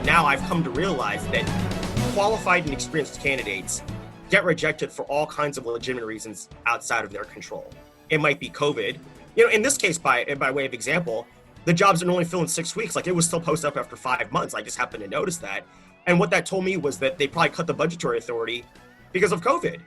But now I've come to realize that qualified and experienced candidates get rejected for all kinds of legitimate reasons outside of their control. It might be COVID. In this case, by way of example, the jobs didn't only fill in 6 weeks. Like, it was still posted up after 5 months. I just happened to notice that. And what that told me was that they probably cut the budgetary authority because of COVID.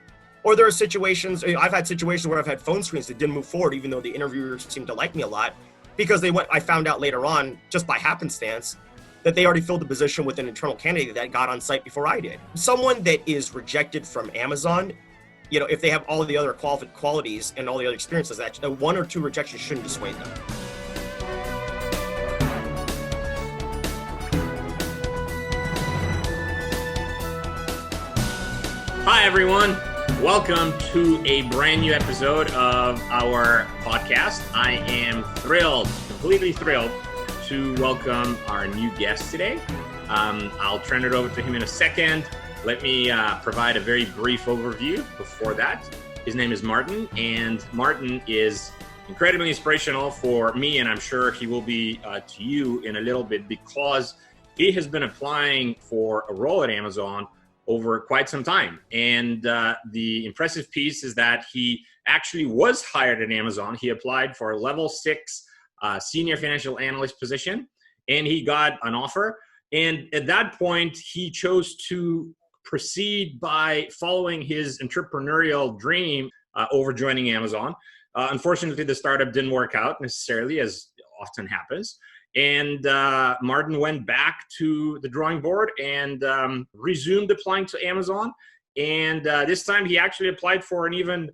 Or there are situations, I've had situations where I've had phone screens that didn't move forward, even though the interviewers seemed to like me a lot, because I found out later on, just by happenstance, that they already filled the position with an internal candidate that got on site before I did. Someone that is rejected from Amazon, if they have all the other qualities and all the other experiences, that 1 or 2 rejections shouldn't dissuade them. Hi, everyone. Welcome to a brand new episode of our podcast. I am thrilled, completely thrilled, to welcome our new guest today. I'll turn it over to him in a second. Let me provide a very brief overview before that. His name is Martin, and Martin is incredibly inspirational for me, and I'm sure he will be to you in a little bit, because he has been applying for a role at Amazon over quite some time. And the impressive piece is that he actually was hired at Amazon. He applied for a level 6 senior financial analyst position, and he got an offer. And at that point, he chose to proceed by following his entrepreneurial dream over joining Amazon. Unfortunately, the startup didn't work out necessarily, as often happens. And Martin went back to the drawing board and resumed applying to Amazon. And this time he actually applied for an even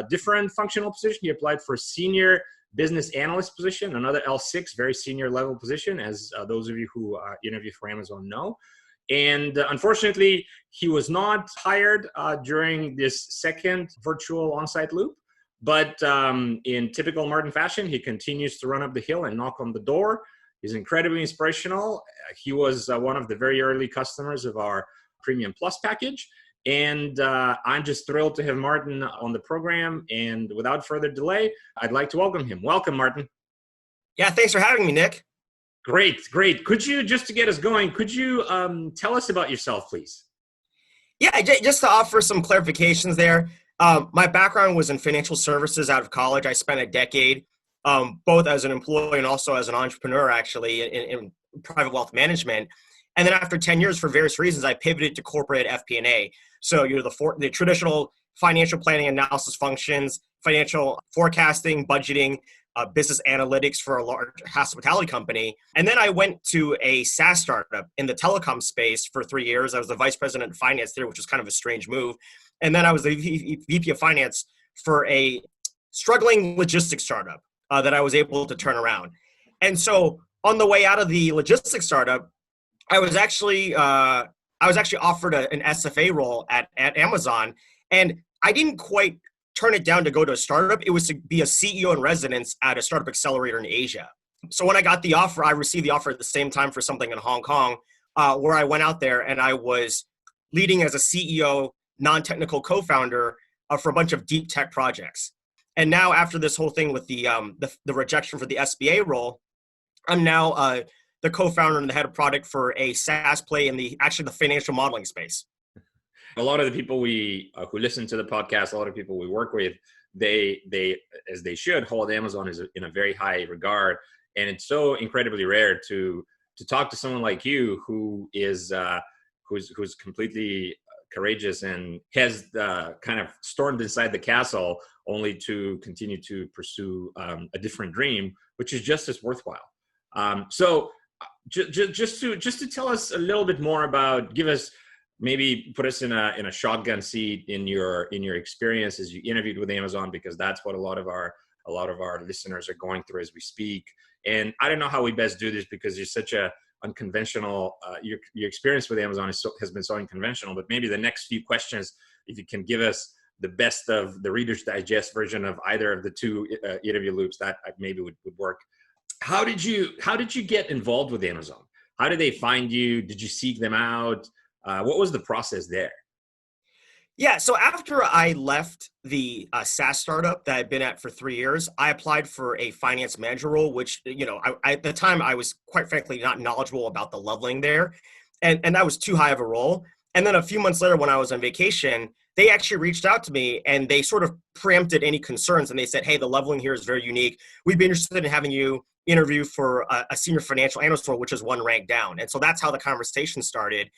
different functional position. He applied for a senior business analyst position, another L6, very senior level position, as those of you who interview for Amazon know. And unfortunately, he was not hired during this second virtual on-site loop. But in typical Martin fashion, he continues to run up the hill and knock on the door. He's incredibly inspirational. He was one of the very early customers of our Premium Plus package. And I'm just thrilled to have Martin on the program. And without further delay, I'd like to welcome him. Welcome, Martin. Yeah, thanks for having me, Nick. Great. Could you, just to get us going, could you tell us about yourself, please? Yeah, just to offer some clarifications there. My background was in financial services out of college. I spent a decade both as an employee and also as an entrepreneur, actually, in private wealth management. And then after 10 years, for various reasons, I pivoted to corporate FP&A. So, the traditional financial planning analysis functions, financial forecasting, budgeting, business analytics for a large hospitality company. And then I went to a SaaS startup in the telecom space for 3 years. I was the vice president of finance there, which was kind of a strange move. And then I was the VP of finance for a struggling logistics startup that I was able to turn around. And so on the way out of the logistics startup, I was actually offered an SFA role at Amazon, and I didn't quite turn it down to go to a startup. It was to be a CEO in residence at a startup accelerator in Asia. So when I got the offer, I received the offer at the same time for something in Hong Kong, where I went out there and I was leading as a CEO, non-technical co-founder for a bunch of deep tech projects. And now, after this whole thing with the rejection for the SBA role, I'm now the co-founder and the head of product for a SaaS play in the financial modeling space. A lot of the people who listen to the podcast, a lot of people we work with, they as they should, hold Amazon in a very high regard, and it's so incredibly rare to talk to someone like you who is who's completely courageous and has kind of stormed inside the castle only to continue to pursue a different dream, which is just as worthwhile. So just to tell us a little bit more about, maybe put us in a shotgun seat in your experience as you interviewed with Amazon, because that's what a lot of our listeners are going through as we speak. And I don't know how we best do this, because you're such a unconventional, your experience with Amazon has been so unconventional, but maybe the next few questions, if you can give us the best of the Reader's Digest version of either of the two interview loops, that maybe would work. How did you get involved with Amazon? How did they find you? Did you seek them out? What was the process there? Yeah, so after I left the SaaS startup that I'd been at for 3 years, I applied for a finance manager role, which, I at the time I was quite frankly not knowledgeable about the leveling there. and that was too high of a role. And then a few months later, when I was on vacation, they actually reached out to me and they sort of preempted any concerns. And they said, hey, the leveling here is very unique. We'd be interested in having you interview for a senior financial analyst role, which is one rank down. And so that's how the conversation started.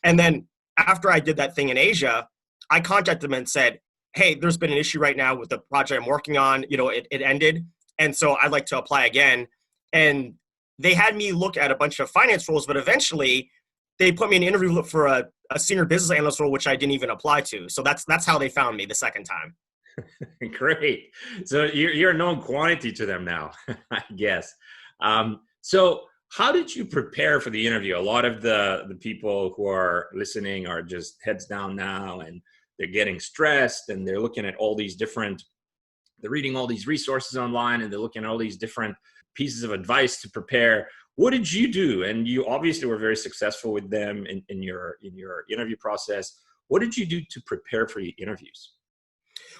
And then after I did that thing in Asia, I contacted them and said, hey, there's been an issue right now with the project I'm working on. It ended. And so I'd like to apply again. And they had me look at a bunch of finance roles, but eventually they put me in an interview for a senior business analyst role, which I didn't even apply to. So that's how they found me the second time. Great. So you're a known quantity to them now, I guess. So how did you prepare for the interview? A lot of the people who are listening are just heads down now, and they're getting stressed, and they're looking at all these they're reading all these resources online, and they're looking at all these different pieces of advice to prepare. What did you do? And you obviously were very successful with them in your interview process. What did you do to prepare for your interviews?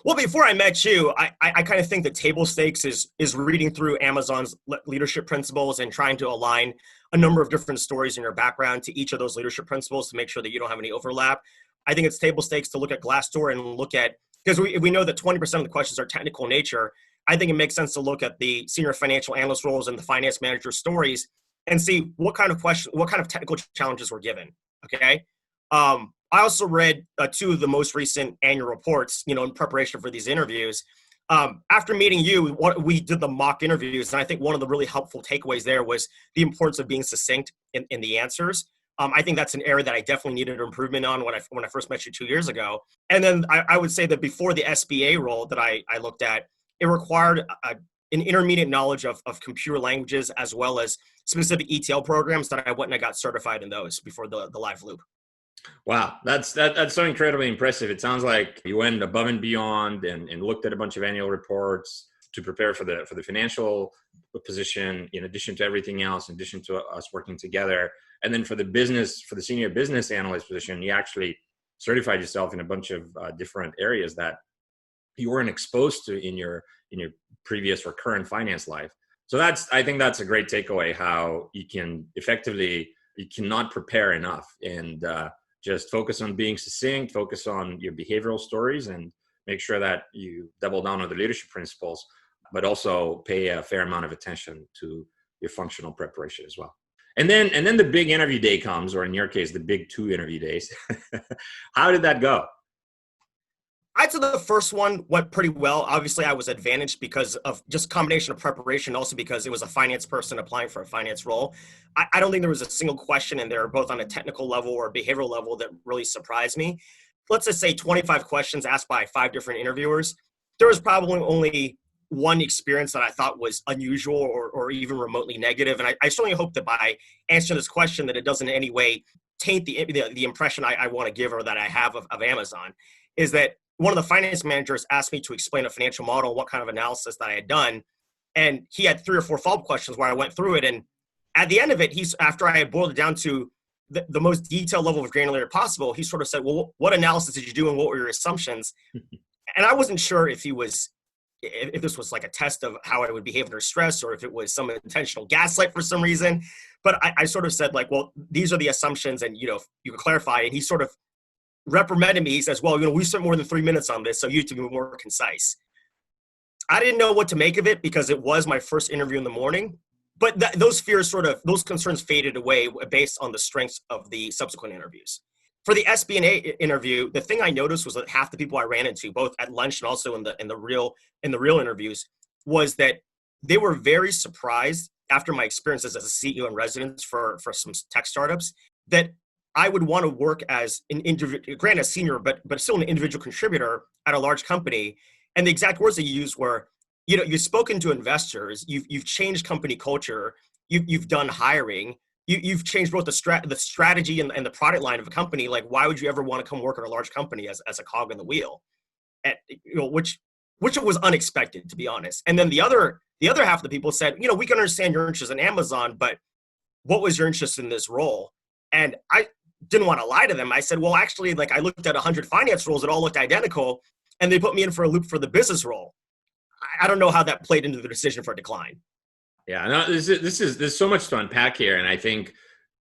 Well, before I met you, I kind of think that table stakes is reading through Amazon's leadership principles and trying to align a number of different stories in your background to each of those leadership principles to make sure that you don't have any overlap. I think it's table stakes to look at Glassdoor and look at, because we know that 20% of the questions are technical in nature. I think it makes sense to look at the senior financial analyst roles and the finance manager stories and see what kind of technical challenges were given. Okay. I also read two of the most recent annual reports, in preparation for these interviews. After meeting you, we did the mock interviews, and I think one of the really helpful takeaways there was the importance of being succinct in the answers. I think that's an area that I definitely needed improvement on when I first met you 2 years ago. And then I would say that before the SBA role that I looked at, it required an intermediate knowledge of computer languages as well as specific ETL programs that I went and I got certified in those before the live loop. Wow, that's so incredibly impressive. It sounds like you went above and beyond and looked at a bunch of annual reports to prepare for the financial position, in addition to everything else, in addition to us working together. And then for the senior business analyst position, you actually certified yourself in a bunch of different areas that you weren't exposed to in your previous or current finance life. So I think that's a great takeaway, how you cannot prepare enough, and just focus on being succinct, focus on your behavioral stories, and make sure that you double down on the leadership principles, but also pay a fair amount of attention to your functional preparation as well. And then the big interview day comes, or in your case, the big 2 interview days. How did that go? I'd say the first one went pretty well. Obviously, I was advantaged because of just a combination of preparation, also because it was a finance person applying for a finance role. I don't think there was a single question in there, both on a technical level or a behavioral level, that really surprised me. Let's just say 25 questions asked by 5 different interviewers. There was probably only one experience that I thought was unusual or even remotely negative. And I certainly hope that by answering this question that it doesn't in any way taint the impression I want to give or that I have of Amazon, is that one of the finance managers asked me to explain a financial model, what kind of analysis that I had done. And he had 3 or 4 follow-up questions where I went through it. And at the end of it, after I had boiled it down to the most detailed level of granularity possible, he sort of said, well, what analysis did you do and what were your assumptions? And I wasn't sure if this was like a test of how I would behave under stress or if it was some intentional gaslight for some reason. But I sort of said, like, well, these are the assumptions, and, you can clarify. And he sort of reprimanded me. He says, well, we spent more than 3 minutes on this, so you have to be more concise. I didn't know what to make of it because it was my first interview in the morning, but those concerns faded away based on the strengths of the subsequent interviews. For the SBA interview, the thing I noticed was that half the people I ran into, both at lunch and also in the real interviews, was that they were very surprised after my experiences as a CEO in residence for some tech startups that I would want to work as an individual, granted a senior, but still an individual contributor at a large company. And the exact words that you used were, you've spoken to investors, you've changed company culture, you've done hiring, you've changed both the strategy and the product line of a company. Like, why would you ever want to come work at a large company as a cog in the wheel? And, which was unexpected, to be honest. And then the other half of the people said, we can understand your interest in Amazon, but what was your interest in this role? And I didn't want to lie to them. I said, well, actually, like, I looked at 100 finance roles that all looked identical, and they put me in for a loop for the business role. I don't know how that played into the decision for decline. Yeah, no, there's so much to unpack here. And I think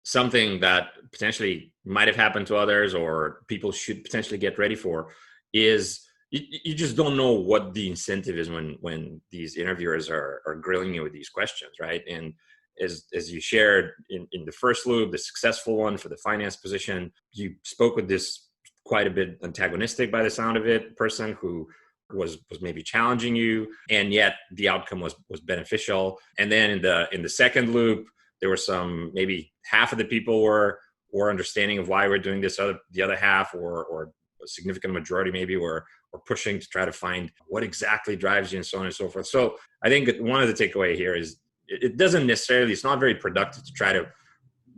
something that potentially might have happened to others or people should potentially get ready for is you just don't know what the incentive is when these interviewers are grilling you with these questions, right? And as you shared in the first loop, the successful one for the finance position, you spoke with this quite a bit antagonistic by the sound of it person who was maybe challenging you, and yet the outcome was beneficial. And then in the second loop, there were some, maybe half of the people were understanding of why we're doing this, the other half or a significant majority maybe were pushing to try to find what exactly drives you and so on and so forth. So I think one of the takeaway here is it doesn't necessarily, it's not very productive to try to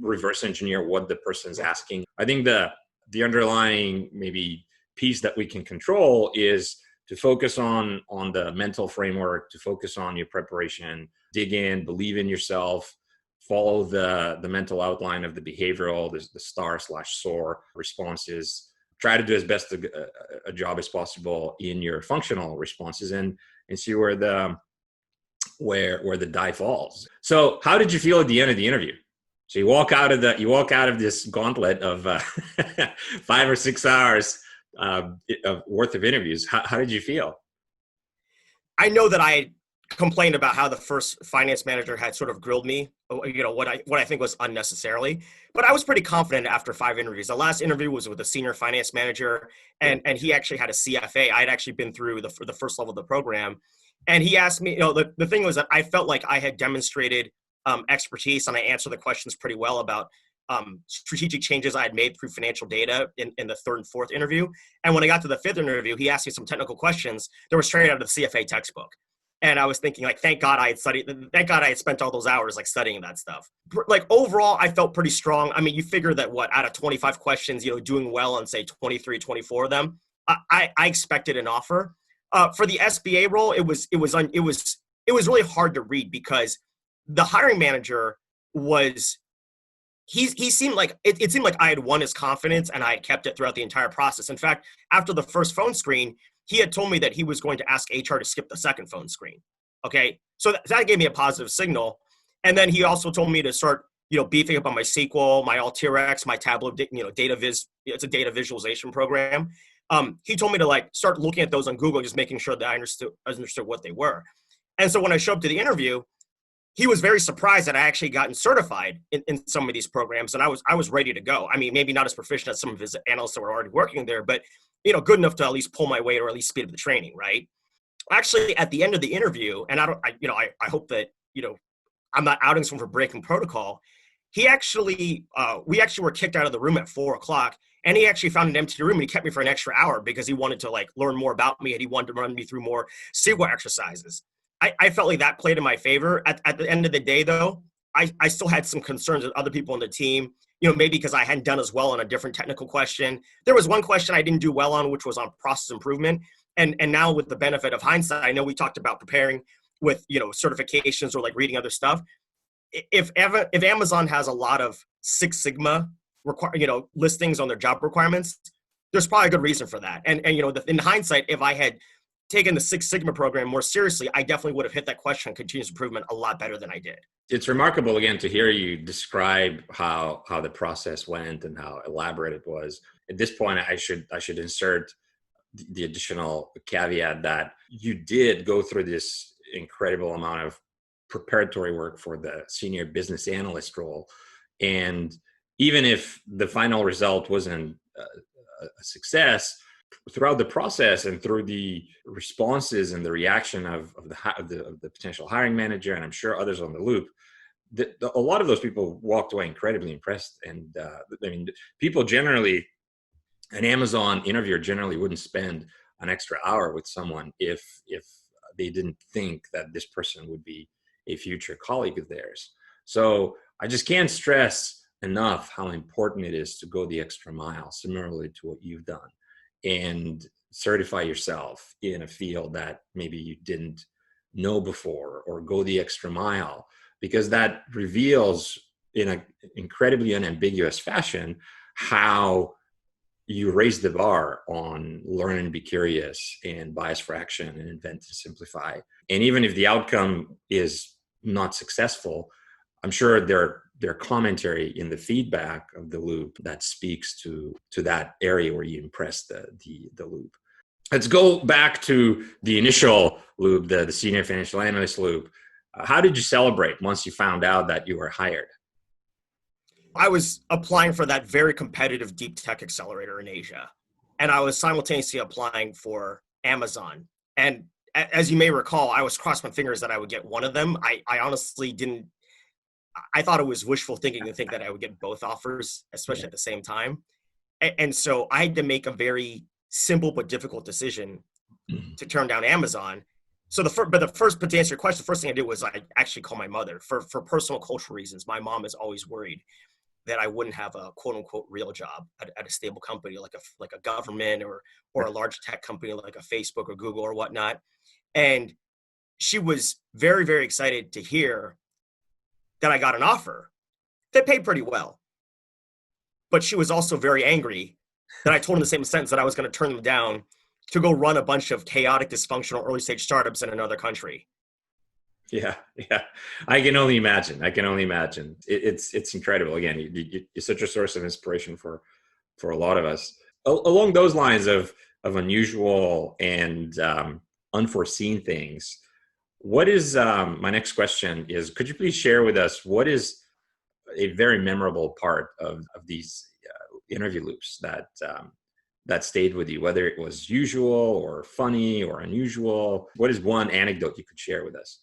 reverse engineer what the person's asking. I think the underlying maybe piece that we can control is to focus on the mental framework, to focus on your preparation, dig in, believe in yourself, follow the mental outline of the behavioral, the STAR/SOAR responses. Try to do as best a job as possible in your functional responses and see where the die falls. So how did you feel at the end of the interview? So you walk out of this gauntlet of 5 or 6 hours worth of interviews. How did you feel? I know that I complained about how the first finance manager had sort of grilled me, what I think was unnecessarily, but I was pretty confident after 5 interviews. The last interview was with a senior finance manager, and he actually had a CFA. I had actually been through the first level of the program, and he asked me, the thing was that I felt like I had demonstrated expertise, and I answered the questions pretty well about strategic changes I had made through financial data in the 3rd and 4th interview. And when I got to the 5th interview, he asked me some technical questions that were straight out of the CFA textbook. And I was thinking, like, thank God I had spent all those hours like studying that stuff. Like, overall, I felt pretty strong. I mean, you figure that out of 25 questions, doing well on say 23, 24 of them, I expected an offer. For the SBA role, it was really hard to read because the hiring manager he seemed like it seemed like I had won his confidence and I had kept it throughout the entire process. In fact, after the first phone screen, he had told me that he was going to ask HR to skip the second phone screen. Okay. So that gave me a positive signal. And then he also told me to start, beefing up on my SQL, my Alteryx, my Tableau, data viz. It's a data visualization program. He told me to start looking at those on Google, just making sure that I understood what they were. And so when I showed up to the interview, he was very surprised that I actually gotten certified in some of these programs, and I was ready to go. I mean, maybe not as proficient as some of his analysts that were already working there, but good enough to at least pull my weight or at least speed up the training, right? Actually, at the end of the interview, and I hope that I'm not outing someone for breaking protocol. We actually were kicked out of the room at 4:00, and he actually found an empty room and he kept me for an extra hour because he wanted to learn more about me and he wanted to run me through more SQL exercises. I felt like that played in my favor. At the end of the day, though, I still had some concerns with other people on the team, maybe because I hadn't done as well on a different technical question. There was one question I didn't do well on, which was on process improvement. And now with the benefit of hindsight, I know we talked about preparing with, certifications or reading other stuff. If Amazon has a lot of Six Sigma listings on their job requirements, there's probably a good reason for that. And in hindsight, if I had taken the Six Sigma program more seriously, I definitely would have hit that question on continuous improvement a lot better than I did. It's remarkable, again, to hear you describe how the process went and how elaborate it was. At this point, I should insert the additional caveat that you did go through this incredible amount of preparatory work for the senior business analyst role. And even if the final result wasn't a success, throughout the process and through the responses and the reaction of the potential hiring manager, and I'm sure others on the loop, a lot of those people walked away incredibly impressed. And people generally, an Amazon interviewer generally wouldn't spend an extra hour with someone if they didn't think that this person would be a future colleague of theirs. So I just can't stress enough how important it is to go the extra mile, similarly to what you've done, and certify yourself in a field that maybe you didn't know before, or go the extra mile, because that reveals in an incredibly unambiguous fashion how you raise the bar on learn and be curious and bias for action and invent and simplify. And even if the outcome is not successful, I'm sure there their commentary in the feedback of the loop that speaks to that area where you impressed the loop. Let's go back to the initial loop, the senior financial analyst loop. How did you celebrate once you found out that you were hired? I was applying for that very competitive deep tech accelerator in Asia. And I was simultaneously applying for Amazon. And as you may recall, I was crossing my fingers that I would get one of them. I honestly didn't, I thought it was wishful thinking to think that I would get both offers, especially at the same time. And so I had to make a very simple but difficult decision to turn down Amazon. So but to answer your question, the first thing I did was I actually called my mother for personal cultural reasons. My mom is always worried that I wouldn't have a quote unquote real job at a stable company like a government or a large tech company like a Facebook or Google or whatnot. And she was very, very excited to hear that I got an offer that paid pretty well. But she was also very angry that I told her in the same sentence that I was going to turn them down to go run a bunch of chaotic, dysfunctional early stage startups in another country. Yeah. I can only imagine. It's incredible. Again, you're such a source of inspiration for a lot of us. Along those lines of unusual and unforeseen things, what is my next question is, could you please share with us what is a very memorable part of these interview loops that stayed with you, whether it was usual or funny or unusual? What is one anecdote you could share with us?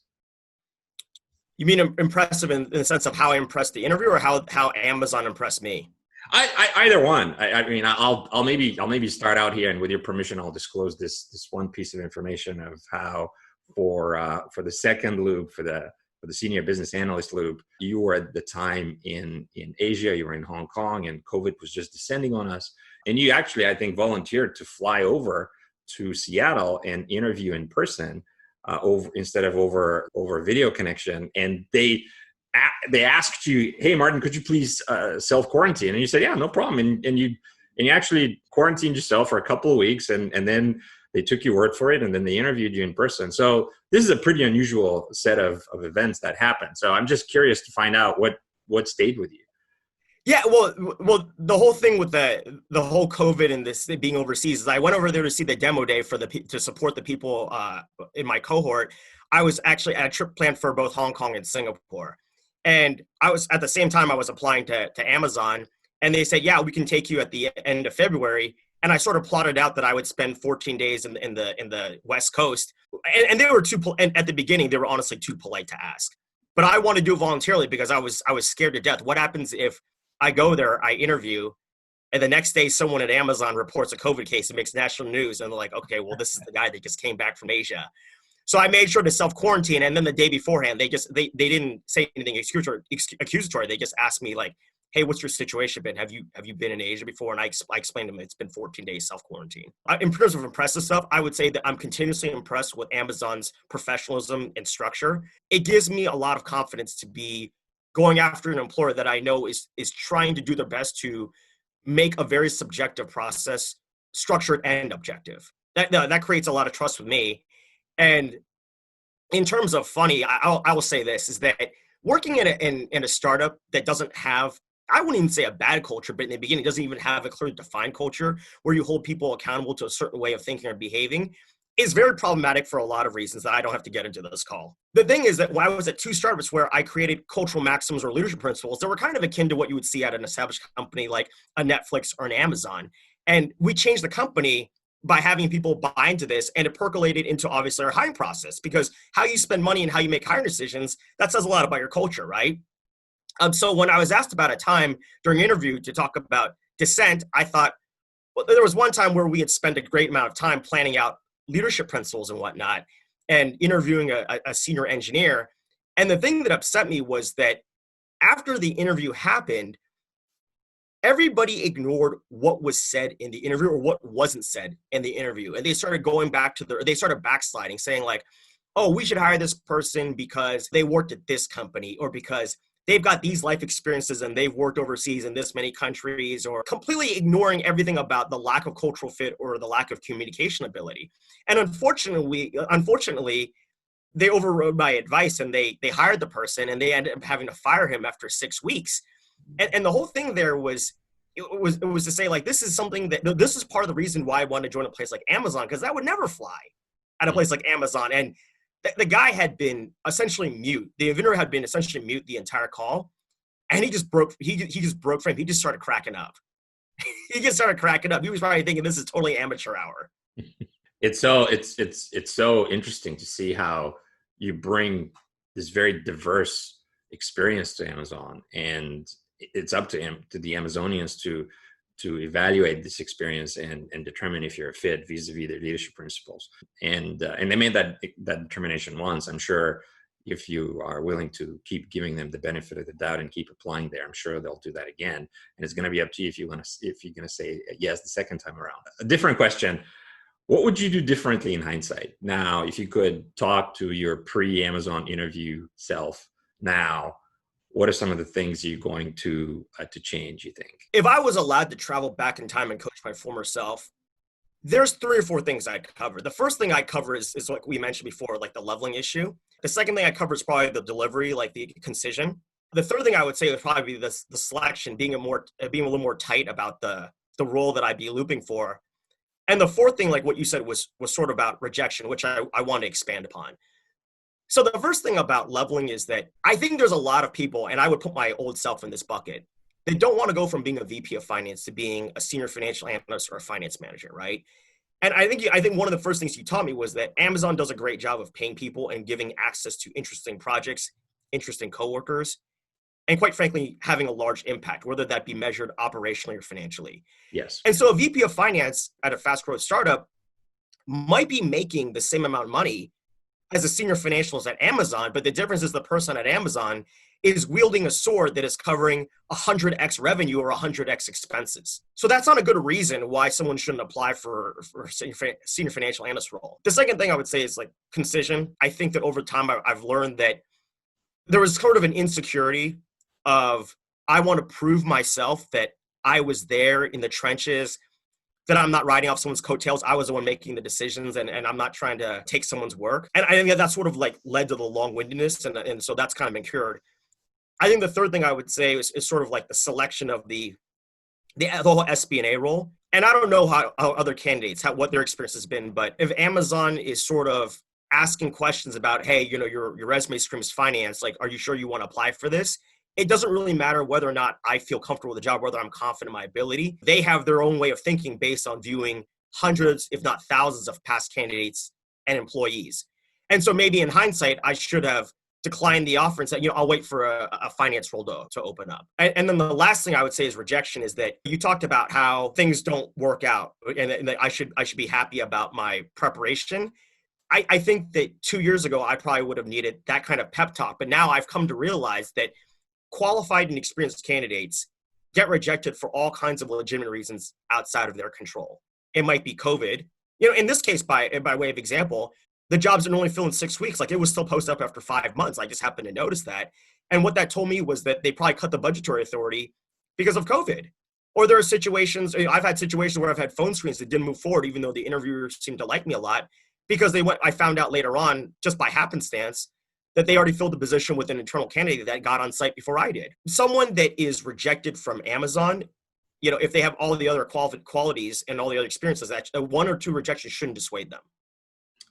You mean impressive in the sense of how I impressed the interview, or how Amazon impressed me? Either one. I mean, I'll maybe start out here, and with your permission, I'll disclose this one piece of information of how for the second loop, for the senior business analyst loop, you were at the time in Asia, you were in Hong Kong, and COVID was just descending on us. And you actually, I think, volunteered to fly over to Seattle and interview in person instead of over a video connection. And they asked you, "Hey, Martin, could you please self-quarantine?" And you said, "Yeah, no problem." And you actually quarantined yourself for a couple of weeks, and then they took your word for it, and then they interviewed you in person. So this is a pretty unusual set of events that happened. So I'm just curious to find out what stayed with you. Yeah, well, the whole thing with the whole COVID and this being overseas is I went over there to see the demo day to support the people in my cohort. I was actually at a trip planned for both Hong Kong and Singapore, and I was at the same time I was applying to Amazon, and they said, "Yeah, we can take you at the end of February." And I sort of plotted out that I would spend 14 days in the West Coast, and they were and at the beginning they were honestly too polite to ask, but I wanted to do it voluntarily because I was scared to death. What happens if I go there, I interview, and the next day someone at Amazon reports a COVID case and makes national news, and they're like, "Okay, well, this is the guy that just came back from Asia." So I made sure to self-quarantine, and then the day beforehand, they didn't say anything accusatory. They just asked me like, "Hey, what's your situation been? Have you been in Asia before?" And I explained to them it's been 14 days self-quarantine. In terms of impressive stuff, I would say that I'm continuously impressed with Amazon's professionalism and structure. It gives me a lot of confidence to be going after an employer that I know is trying to do their best to make a very subjective process structured and objective. That creates a lot of trust with me. And in terms of funny, I will say this, is that working in a startup that doesn't have, I wouldn't even say a bad culture, but in the beginning, it doesn't even have a clearly defined culture where you hold people accountable to a certain way of thinking or behaving, is very problematic for a lot of reasons that I don't have to get into this call. The thing is that when I was at two startups where I created cultural maxims or leadership principles that were kind of akin to what you would see at an established company like a Netflix or an Amazon. And we changed the company by having people buy into this, and it percolated into obviously our hiring process, because how you spend money and how you make hiring decisions, that says a lot about your culture, right? So when I was asked about a time during an interview to talk about dissent, I thought, well, there was one time where we had spent a great amount of time planning out leadership principles and whatnot, and interviewing a senior engineer. And the thing that upset me was that after the interview happened, everybody ignored what was said in the interview or what wasn't said in the interview. And they started going back they started backsliding, saying like, "Oh, we should hire this person because they worked at this company, or because they've got these life experiences and they've worked overseas in this many countries," or completely ignoring everything about the lack of cultural fit or the lack of communication ability. And unfortunately, they overrode my advice and they hired the person and they ended up having to fire him after 6 weeks. And the whole thing there was, it was to say, like, this is something that, this is part of the reason why I wanted to join a place like Amazon, because that would never fly at a place like Amazon. And the guy had been essentially mute. The interviewer had been essentially mute the entire call. And he just broke frame. He just started cracking up. He just started cracking up. He was probably thinking this is totally amateur hour. It's so interesting to see how you bring this very diverse experience to Amazon, and it's up to the Amazonians to evaluate this experience and determine if you're a fit vis-a-vis their leadership principles. And they made that determination once. I'm sure if you are willing to keep giving them the benefit of the doubt and keep applying there, I'm sure they'll do that again. And it's going to be up to you if you're going to say yes the second time around. A different question. What would you do differently in hindsight? Now, if you could talk to your pre-Amazon interview self now, what are some of the things you're going to change, you think? If I was allowed to travel back in time and coach my former self, there's 3 or 4 things I'd cover. The first thing I'd cover is like we mentioned before, like the leveling issue. The second thing I cover is probably the delivery, like the concision. The third thing I would say would probably be the selection, being a little more tight about the role that I'd be looping for. And the fourth thing, like what you said, was sort of about rejection, which I want to expand upon. So the first thing about leveling is that I think there's a lot of people, and I would put my old self in this bucket, they don't want to go from being a VP of finance to being a senior financial analyst or a finance manager, right? And I think one of the first things you taught me was that Amazon does a great job of paying people and giving access to interesting projects, interesting coworkers, and quite frankly, having a large impact, whether that be measured operationally or financially. Yes. And so a VP of finance at a fast growth startup might be making the same amount of money as a senior financialist at Amazon, but the difference is the person at Amazon is wielding a sword that is covering 100x revenue or 100x expenses. So that's not a good reason why someone shouldn't apply for a senior financial analyst role. The second thing I would say is like concision. I think that over time I've learned that there was sort of an insecurity of, I want to prove myself that I was there in the trenches, that I'm not riding off someone's coattails. I was the one making the decisions, and I'm not trying to take someone's work. And I think that's sort of like led to the long-windedness, and so that's kind of been cured. I think the third thing I would say is sort of like the selection of the whole SB&A role. And I don't know how other candidates, what their experience has been, but if Amazon is sort of asking questions about, hey, your resume screams finance, like, are you sure you want to apply for this? It doesn't really matter whether or not I feel comfortable with the job, whether I'm confident in my ability. They have their own way of thinking based on viewing hundreds, if not thousands, of past candidates and employees. And so maybe in hindsight, I should have declined the offer and said, I'll wait for a finance role to open up. And then the last thing I would say is rejection, is that you talked about how things don't work out and that I should be happy about my preparation. I think that 2 years ago, I probably would have needed that kind of pep talk. But now I've come to realize that qualified and experienced candidates get rejected for all kinds of legitimate reasons outside of their control. It might be COVID. In this case, by way of example, the jobs didn't only fill in 6 weeks. Like, it was still posted up after 5 months. I just happened to notice that. And what that told me was that they probably cut the budgetary authority because of COVID. Or there are situations, I've had situations where I've had phone screens that didn't move forward, even though the interviewers seemed to like me a lot, because I found out later on, just by happenstance, that they already filled the position with an internal candidate that got on site before I did. Someone that is rejected from Amazon, if they have all the other qualities and all the other experiences, that 1 or 2 rejections shouldn't dissuade them.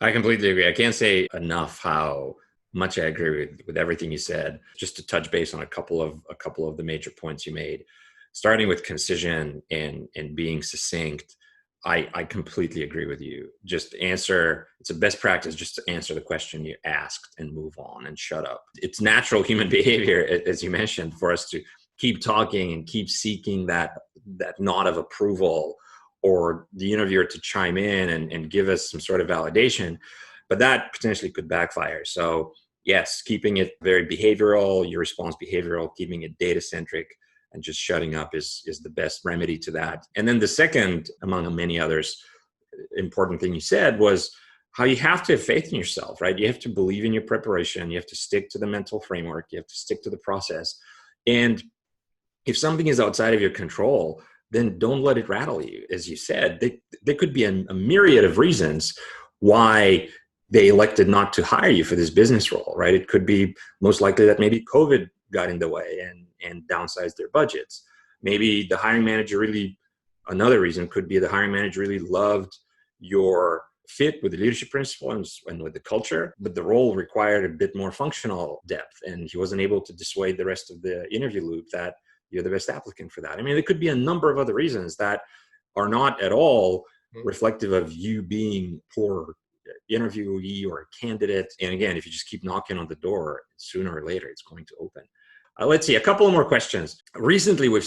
I completely agree. I can't say enough how much I agree with everything you said. Just to touch base on a couple of the major points you made, starting with concision and being succinct. I completely agree with you. Just answer. It's a best practice just to answer the question you asked and move on and shut up. It's natural human behavior, as you mentioned, for us to keep talking and keep seeking that nod of approval or the interviewer to chime in and give us some sort of validation, but that potentially could backfire. So yes, keeping it very behavioral, your response behavioral, keeping it data-centric, and just shutting up is the best remedy to that. And then the second, among many others, important thing you said was how you have to have faith in yourself, right? You have to believe in your preparation. You have to stick to the mental framework. You have to stick to the process. And if something is outside of your control, then don't let it rattle you. As you said, there could be a myriad of reasons why they elected not to hire you for this business role, right? It could be most likely that maybe COVID got in the way and downsized their budgets. Maybe the hiring manager really, another reason could be the hiring manager really loved your fit with the leadership principles and with the culture, but the role required a bit more functional depth, and he wasn't able to dissuade the rest of the interview loop that you're the best applicant for that. I mean, there could be a number of other reasons that are not at all reflective of you being poor interviewee or a candidate. And again, if you just keep knocking on the door, sooner or later it's going to open. Let's see, a couple more questions. Recently, we've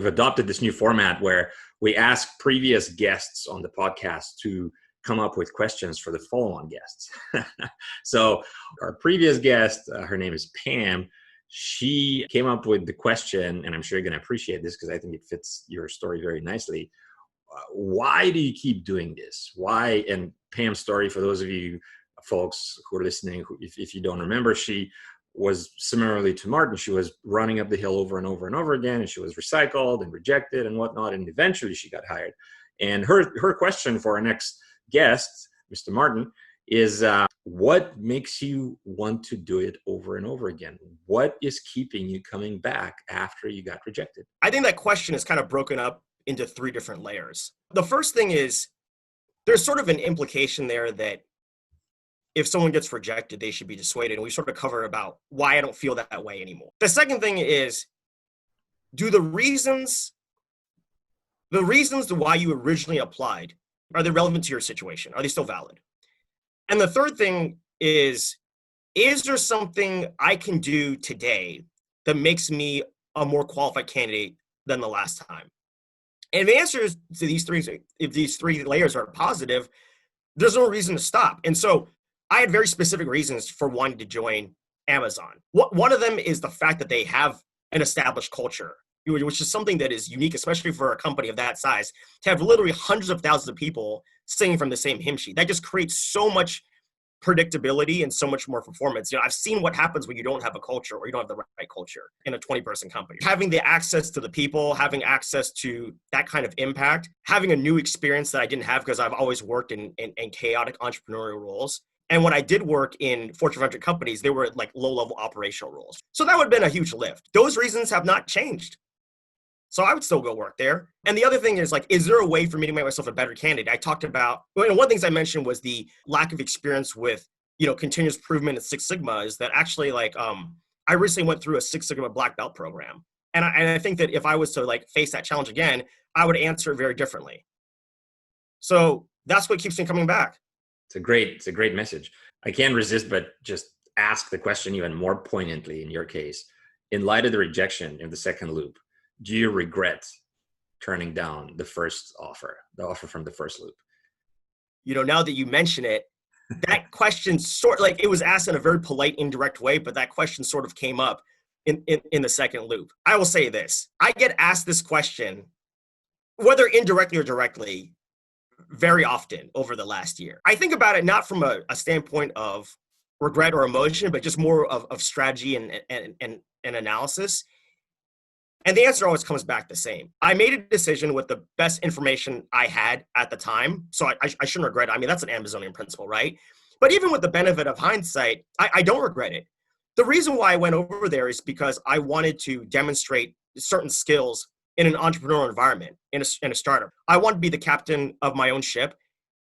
adopted this new format where we ask previous guests on the podcast to come up with questions for the follow-on guests. So our previous guest, her name is Pam. She came up with the question, and I'm sure you're going to appreciate this because I think it fits your story very nicely. Why do you keep doing this? Why? And Pam's story, for those of you folks who are listening, if you don't remember, she was similarly to Martin. She was running up the hill over and over and over again, and she was recycled and rejected and whatnot, and eventually she got hired. And her question for our next guest, Mr. Martin, is what makes you want to do it over and over again? What is keeping you coming back after you got rejected? I think that question is kind of broken up into three different layers. The first thing is there's sort of an implication there that if someone gets rejected, they should be dissuaded. And we sort of cover about why I don't feel that way anymore. The second thing is, do the reasons to why you originally applied, are they relevant to your situation? Are they still valid? And the third thing is there something I can do today that makes me a more qualified candidate than the last time? And if the answers to these three layers are positive, there's no reason to stop. And so I had very specific reasons for wanting to join Amazon. One of them is the fact that they have an established culture, which is something that is unique, especially for a company of that size, to have literally hundreds of thousands of people singing from the same hymn sheet. That just creates so much predictability and so much more performance. I've seen what happens when you don't have a culture or you don't have the right culture in a 20-person company. Having the access to the people, having access to that kind of impact, having a new experience that I didn't have because I've always worked in chaotic entrepreneurial roles. And when I did work in Fortune 500 companies, they were like low-level operational roles. So that would have been a huge lift. Those reasons have not changed. So I would still go work there. And the other thing is, is there a way for me to make myself a better candidate? I talked about, one of the things I mentioned was the lack of experience with, continuous improvement in Six Sigma is that actually I recently went through a Six Sigma black belt program. And I think that if I was to face that challenge again, I would answer it very differently. So that's what keeps me coming back. It's a great message. I can't resist but just ask the question even more poignantly in your case. In light of the rejection in the second loop, do you regret turning down the offer from the first loop? Now that you mention it, that question it was asked in a very polite, indirect way, but that question sort of came up in the second loop. I will say this. I get asked this question, whether indirectly or directly, very often over the last year. I think about it not from a standpoint of regret or emotion, but just more of strategy and analysis. And the answer always comes back the same. I made a decision with the best information I had at the time. So I shouldn't regret it. I mean, that's an Amazonian principle, right? But even with the benefit of hindsight, I don't regret it. The reason why I went over there is because I wanted to demonstrate certain skills in an entrepreneurial environment, in a startup. I wanted to be the captain of my own ship.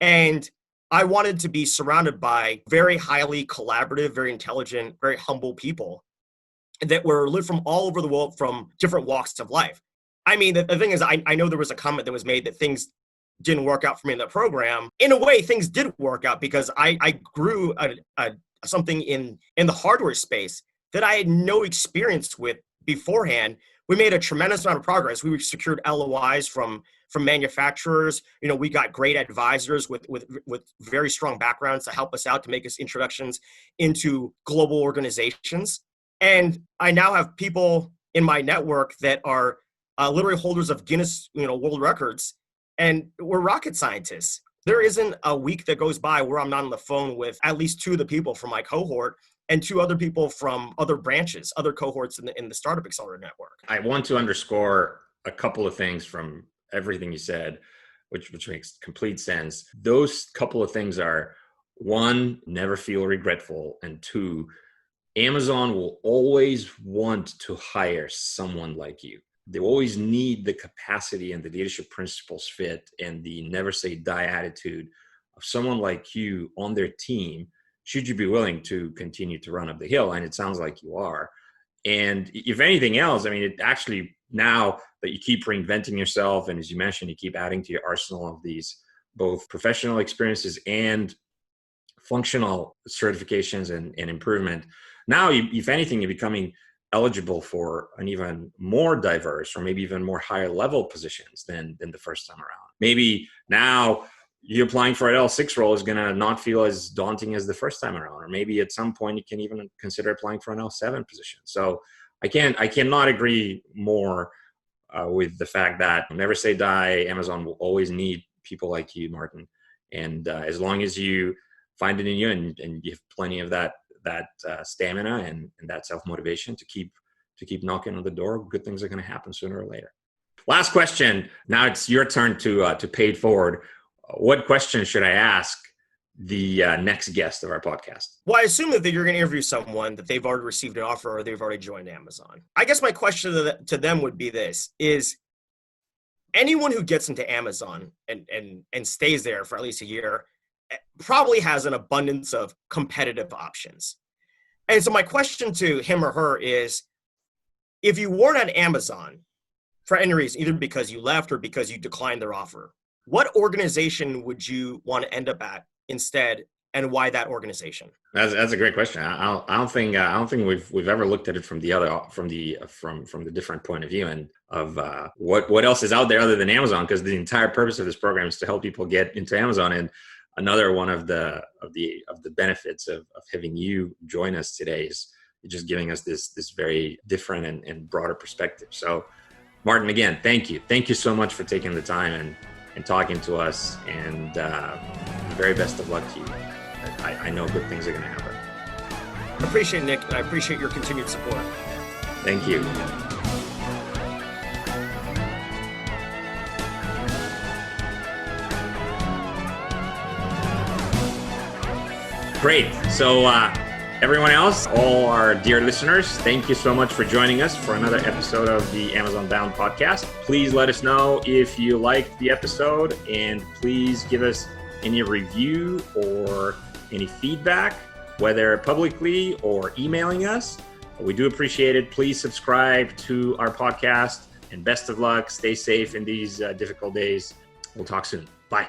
And I wanted to be surrounded by very highly collaborative, very intelligent, very humble people that were lived from all over the world from different walks of life. I mean, the thing is, I know there was a comment that was made that things didn't work out for me in the program. In a way, things did work out because I grew something in the hardware space that I had no experience with beforehand. We made a tremendous amount of progress. We secured LOIs from manufacturers. We got great advisors with very strong backgrounds to help us out, to make us introductions into global organizations. And I now have people in my network that are literally holders of Guinness, world records, and we're rocket scientists. There isn't a week that goes by where I'm not on the phone with at least two of the people from my cohort and two other people from other branches, other cohorts in the Startup Accelerator Network. I want to underscore a couple of things from everything you said, which makes complete sense. Those couple of things are, one, never feel regretful. And two, Amazon will always want to hire someone like you. They always need the capacity and the leadership principles fit and the never say die attitude of someone like you on their team, should you be willing to continue to run up the hill. And it sounds like you are. And if anything else, I mean, it actually, now that you keep reinventing yourself, and as you mentioned, you keep adding to your arsenal of these both professional experiences and functional certifications and improvement. Now, if anything, you're becoming eligible for an even more diverse or maybe even more higher level positions than the first time around. Maybe now you applying for an L6 role is going to not feel as daunting as the first time around, or maybe at some point you can even consider applying for an L7 position. So I cannot agree more with the fact that never say die. Amazon will always need people like you, Martin. And as long as you find it in you and you have plenty of that stamina and that self-motivation to keep knocking on the door, good things are going to happen sooner or later. Last question. Now it's your turn to pay it forward. What question should I ask the next guest of our podcast? Well, I assume that you're going to interview someone that they've already received an offer or they've already joined Amazon. I guess my question to them would be this: is anyone who gets into Amazon and stays there for at least a year probably has an abundance of competitive options. And so my question to him or her is, if you weren't at Amazon for any reason, either because you left or because you declined their offer, what organization would you want to end up at instead, and why that organization? That's a great question. I don't think we've ever looked at it from the different point of view and of what else is out there other than Amazon, because the entire purpose of this program is to help people get into Amazon. And another one of the benefits of having you join us today is just giving us this very different and broader perspective. So, Martin, again, thank you so much for taking the time and talking to us, and the very best of luck to you. I know good things are going to happen. I appreciate it, Nick, and I appreciate your continued support. Thank you. Great. So everyone else, all our dear listeners, thank you so much for joining us for another episode of the Amazon Bound podcast. Please let us know if you liked the episode, and please give us any review or any feedback, whether publicly or emailing us. We do appreciate it. Please subscribe to our podcast, and best of luck. Stay safe in these difficult days. We'll talk soon. Bye.